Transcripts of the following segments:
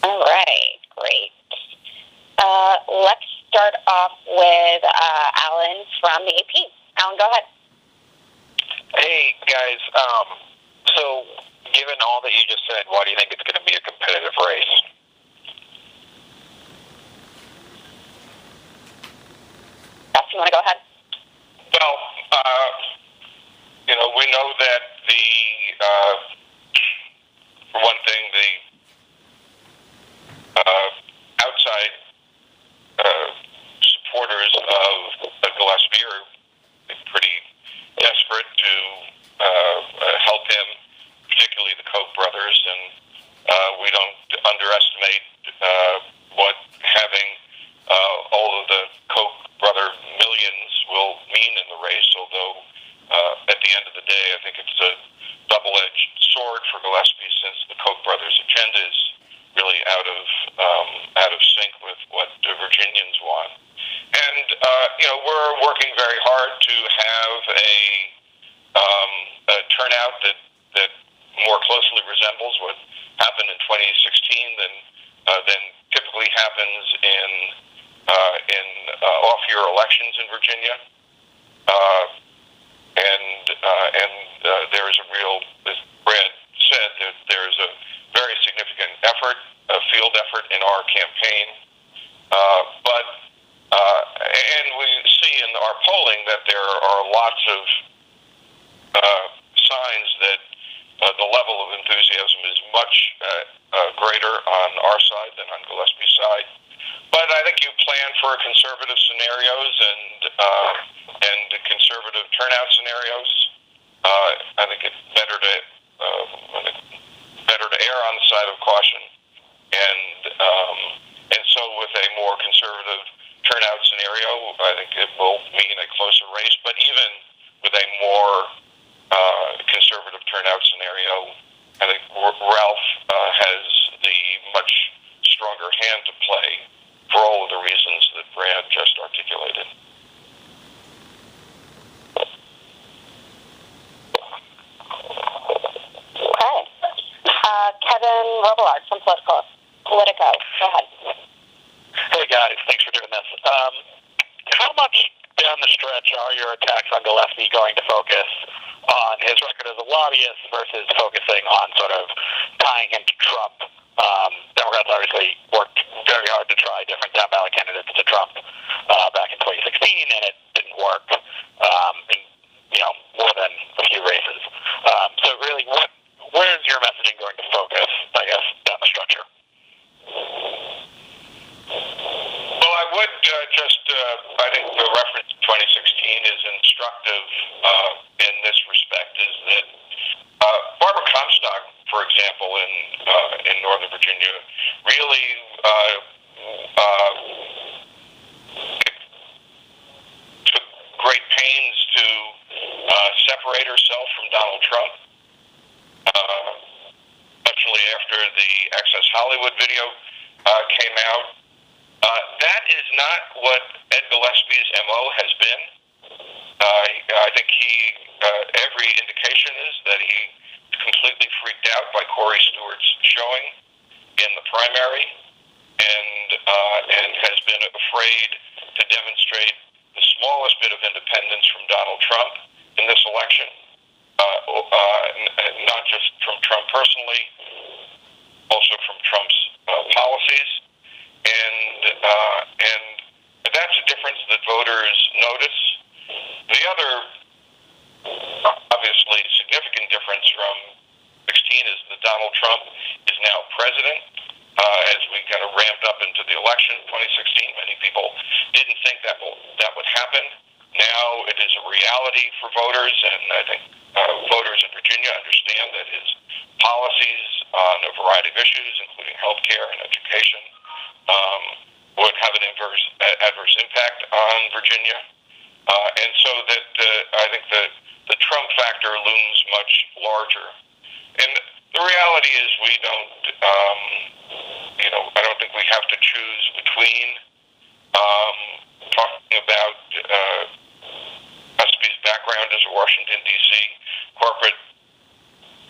All right, great. Let's start off with Alan from the AP. Alan, go ahead. Hey, guys. So, given all that you just said, why do you think it's going to be a competitive race? Yes, you want to go ahead? Well, we know that for one thing, the outside supporters of Gillespie are pretty desperate to help him, particularly the Koch brothers, and we don't underestimate what having all of the Koch brother millions will mean in the race, although at the end of the day, I think it's a double-edged sword for Gillespie, since the Koch brothers' agenda is really out of sync with what the Virginians want. And we're working very hard to have a turnout that more closely resembles what happened in 2016 than typically happens in off-year elections in Virginia. And there is a real, as Brad said, that there is a very significant effort, a field effort in our campaign. And we see in our polling that there are lots of signs that the level of enthusiasm is much greater on our side than on Gillespie's side. But I think you plan for conservative scenarios and conservative turnout scenarios. I think it's better to err on the side of caution, and so with a more conservative turnout scenario, I think it will mean a closer race. But even with a more conservative turnout scenario, I think Ralph has the much stronger hand to play for all of the reasons that Brad just articulated. Okay. Kevin Robillard from Politico. Go ahead. Hey, guys. Thanks for doing this. How much down the stretch are your attacks on Gillespie going to focus on his record as a lobbyist versus focusing on sort of tying him to Trump? Democrats obviously worked very hard to try different down ballot candidates to Trump back in 2016, and it didn't work in more than a few races. So really, where's your messaging going to focus, I guess, down the structure? Well, I would I think the reference to 2016 is instructive in this respect, is that Barbara Comstock, for example, in Northern Virginia, really took great pains to separate herself from Donald Trump, especially after the Access Hollywood video came out. That is not what Ed Gillespie's MO has been. I think every indication is that he completely freaked out by Corey Stewart's showing in the primary, and has been afraid to demonstrate the smallest bit of independence from Donald Trump in this election, not just from Trump personally, also from Trump's policies. And that's a difference that voters notice. The other, obviously, significant difference from 16 is that Donald Trump is now president. As we kind of ramped up into the election in 2016, many people didn't think that would happen. Now it is a reality for voters, and I think voters in Virginia understand that his policies on a variety of issues, including health care and education, would have an adverse impact on Virginia. And so that I think the Trump factor looms much larger. And the reality is we don't, I don't think we have to choose between talking about Gillespie's background as a Washington, D.C. corporate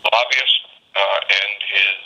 lobbyist and his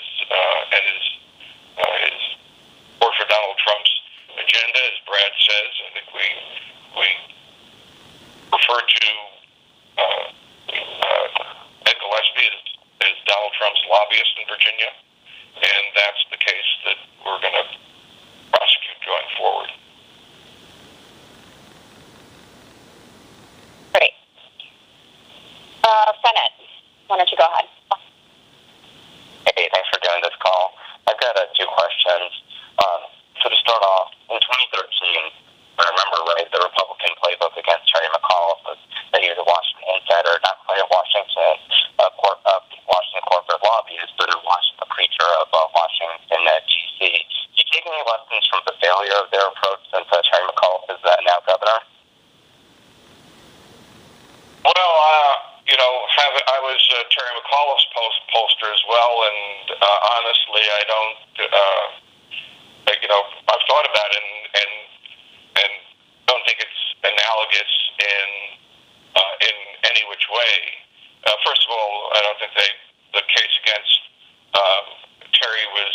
of the failure of their approach since Terry McAuliffe is now governor? Well, I was Terry McAuliffe's pollster as well, and honestly, I don't, I've thought about it and don't think it's analogous in any which way. First of all, I don't think the case against Terry was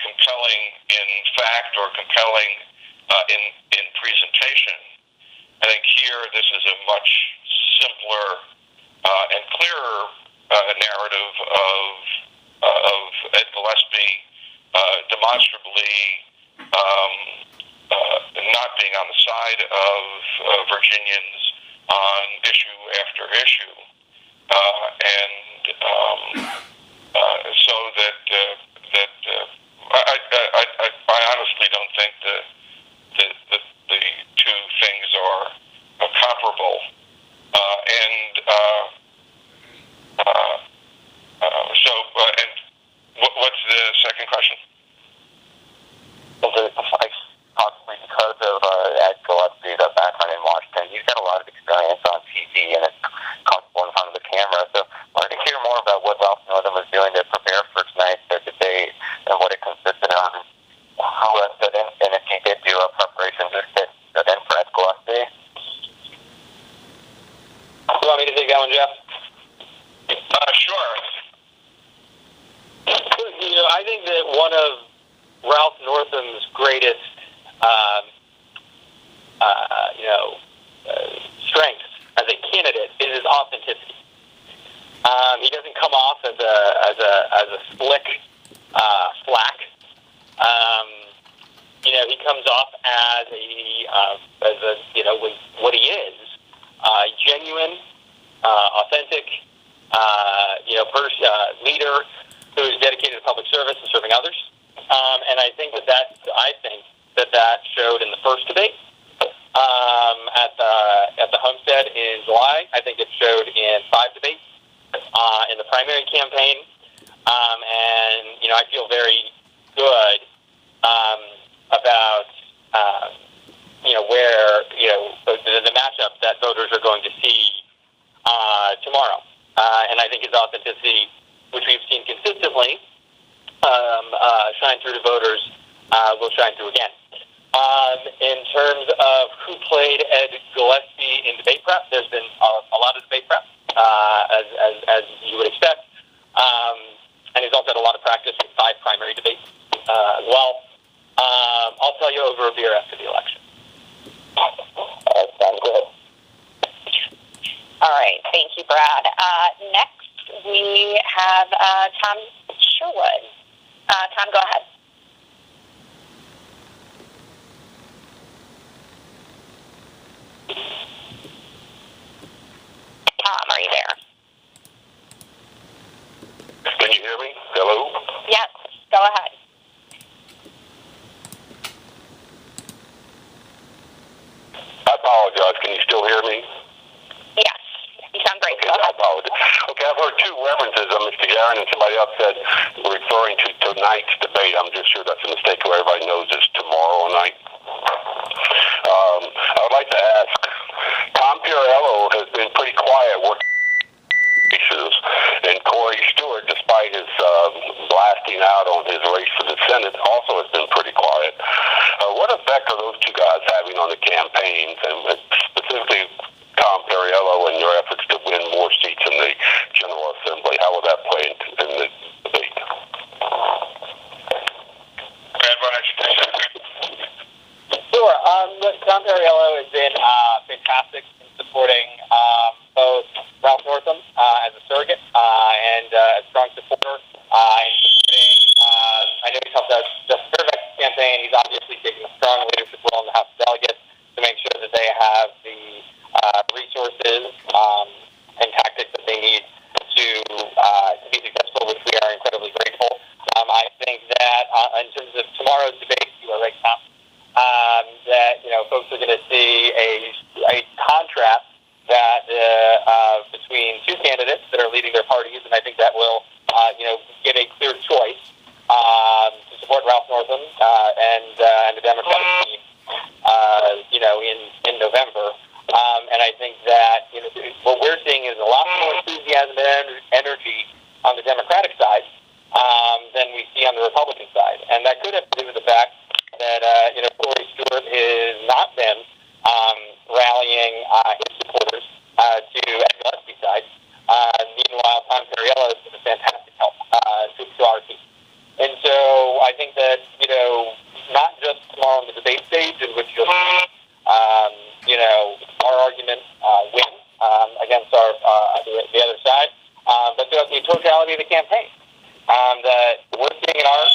compelling in fact or compelling in presentation. I think here this is a much simpler and clearer narrative of Ed Gillespie demonstrably not being on the side of Virginians on issue after issue, so that I honestly don't think the two things are comparable. What's the second question? Possibly because of Ed Gillespie, the background in Washington, he's got a lot of experience on TV and is comfortable in front of the camera. So I wanted to hear more about what Ralph Northam was doing to prepare for tonight's debate and what it consisted of. Who stood in, and if he did do a preparation, who stood in for Ed Gillespie? You want me to take that one, Jeff? Sure. I think that one of Ralph Northam's greatest strengths as a candidate is his authenticity. He doesn't come off as a slick flack. He comes off as what he is, genuine, authentic, leader who is dedicated to public service and serving others. And I think that showed in the first debate at the Homestead in July. I think it showed in 5 debates in the primary campaign. And I feel very good about where the matchup that voters are going to see tomorrow. And I think his authenticity, which we've seen consistently shine through to voters, will shine through again. In terms of who played Ed Gillespie in debate prep, there's been a lot of debate prep, as you would expect. And he's also had a lot of practice with 5 primary debates as well. I'll tell you over a beer after the election. Sounds good. All right. Thank you, Brad. Next, we have Tom Sherwood. Tom, go ahead. Tom, are you there? Can you hear me? Hello? Yes, go ahead. I apologize. Can you still hear me? Yes, you sound great. Okay, Go ahead. I apologize. Okay, I've heard 2 references of Mr. Garin and somebody else said referring to tonight's debate. I'm just sure that's a mistake so everybody knows it's tomorrow night. I would like to ask, Tom Piarello has been pretty quiet working issues, and Corey Stewart, despite his blasting out on his race for the Senate, also has been pretty quiet. What effect are those 2 guys having on the campaigns, and specifically Tom Piarello and your efforts to win more seats in the General Assembly? How will that play in the debate? Brad, why don't you take that? Sure. Tom Piarello has been fantastic in supporting both Ralph Northam as a surrogate and a strong supporter in supporting. I know he's helped out Justin Fairfax's campaign. He's obviously taking a strong leadership role in the House of Delegates to make sure that they have the resources and tactics that they need to be successful, which we are incredibly grateful. I think that in terms of tomorrow's debate, you are right, Tom, that folks are going to see a contrast that between 2 candidates that are leading their parties, and I think that will give a clear choice to support Ralph be on the Republican side. And that could have to do with the fact that, Corey Stewart has not been rallying his supporters to Ed Gillespie's side. Meanwhile, Tom Perriello has been a fantastic help to our team. And so I think that, not just tomorrow on the debate stage, in which you'll see, our argument win against the other side, but throughout the totality of the campaign. That we're seeing in our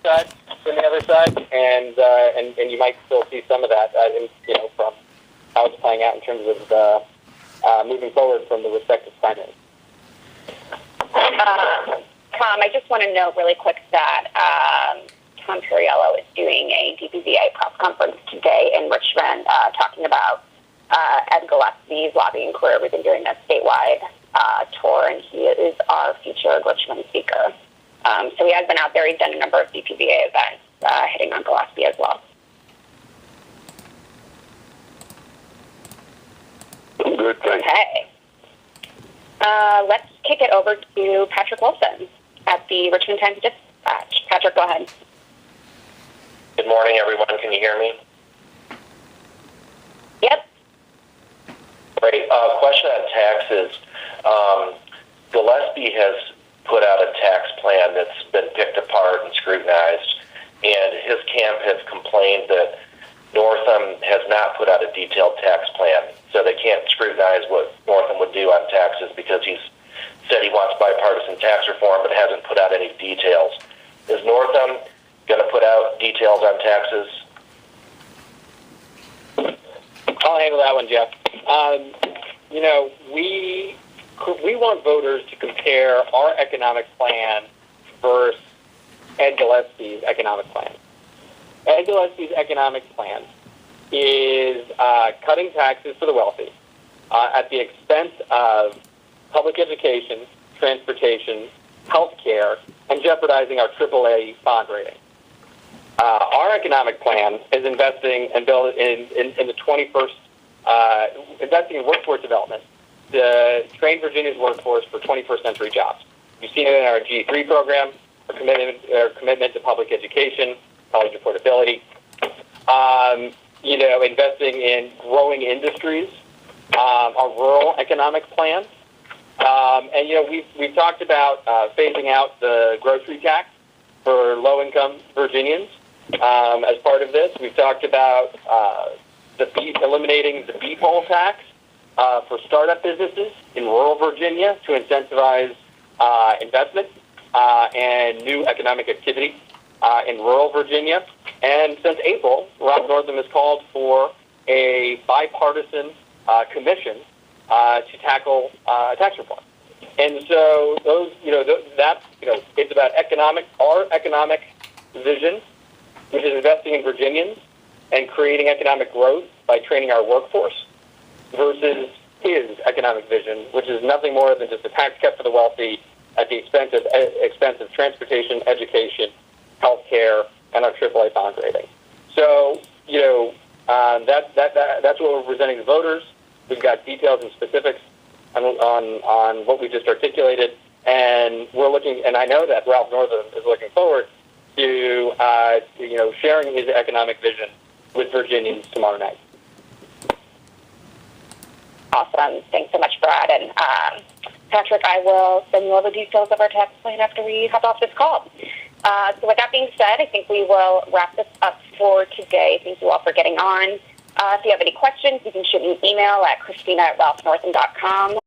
side from the other side, and you might still see some of that, from how it's playing out in terms of moving forward from the respective primaries. Tom, I just want to note really quick that Tom Perriello is doing a DPVA press conference today in Richmond talking about Ed Gillespie's lobbying career. We've been doing a statewide tour, and he is our featured Richmond speaker. So he has been out there. He's done a number of DPVA events hitting on Gillespie as well. Good, thanks. Okay. Let's kick it over to Patrick Wilson at the Richmond Times-Dispatch. Patrick, go ahead. Good morning, everyone. Can you hear me? Yep. Great. Question on taxes. Gillespie has put out a tax plan that's been picked apart and scrutinized, and his camp has complained that Northam has not put out a detailed tax plan, so they can't scrutinize what Northam would do on taxes because he's said he wants bipartisan tax reform but hasn't put out any details. Is Northam going to put out details on taxes? I'll handle that one, Jeff. We want voters to compare our economic plan versus Ed Gillespie's economic plan. Ed Gillespie's economic plan is cutting taxes for the wealthy at the expense of public education, transportation, health care, and jeopardizing our AAA bond rating. Our economic plan is investing and build in the 21st, investing in workforce development to train Virginia's workforce for 21st century jobs. You've seen it in our G3 program, our commitment to public education, college affordability, investing in growing industries, our rural economic plan. We've talked about phasing out the grocery tax for low-income Virginians as part of this. We've talked about eliminating the B-poll tax for startup businesses in rural Virginia to incentivize investment and new economic activity in rural Virginia. And since April, Rob Northam has called for a bipartisan commission to tackle tax reform. And so it's about our economic vision, which is investing in Virginians and creating economic growth by training our workforce, versus his economic vision, which is nothing more than just a tax cut for the wealthy at the expense of transportation, education, health care, and our AAA bond rating. So, that's what we're presenting to voters. We've got details and specifics on what we just articulated, and we're looking. And I know that Ralph Northam is looking forward to sharing his economic vision with Virginians tomorrow night. Awesome. Thanks so much, Brad. And Patrick, I will send you all the details of our tax plan after we hop off this call. So with that being said, I think we will wrap this up for today. Thank you all for getting on. If you have any questions, you can shoot me an email at Christina@ralphnortham.com.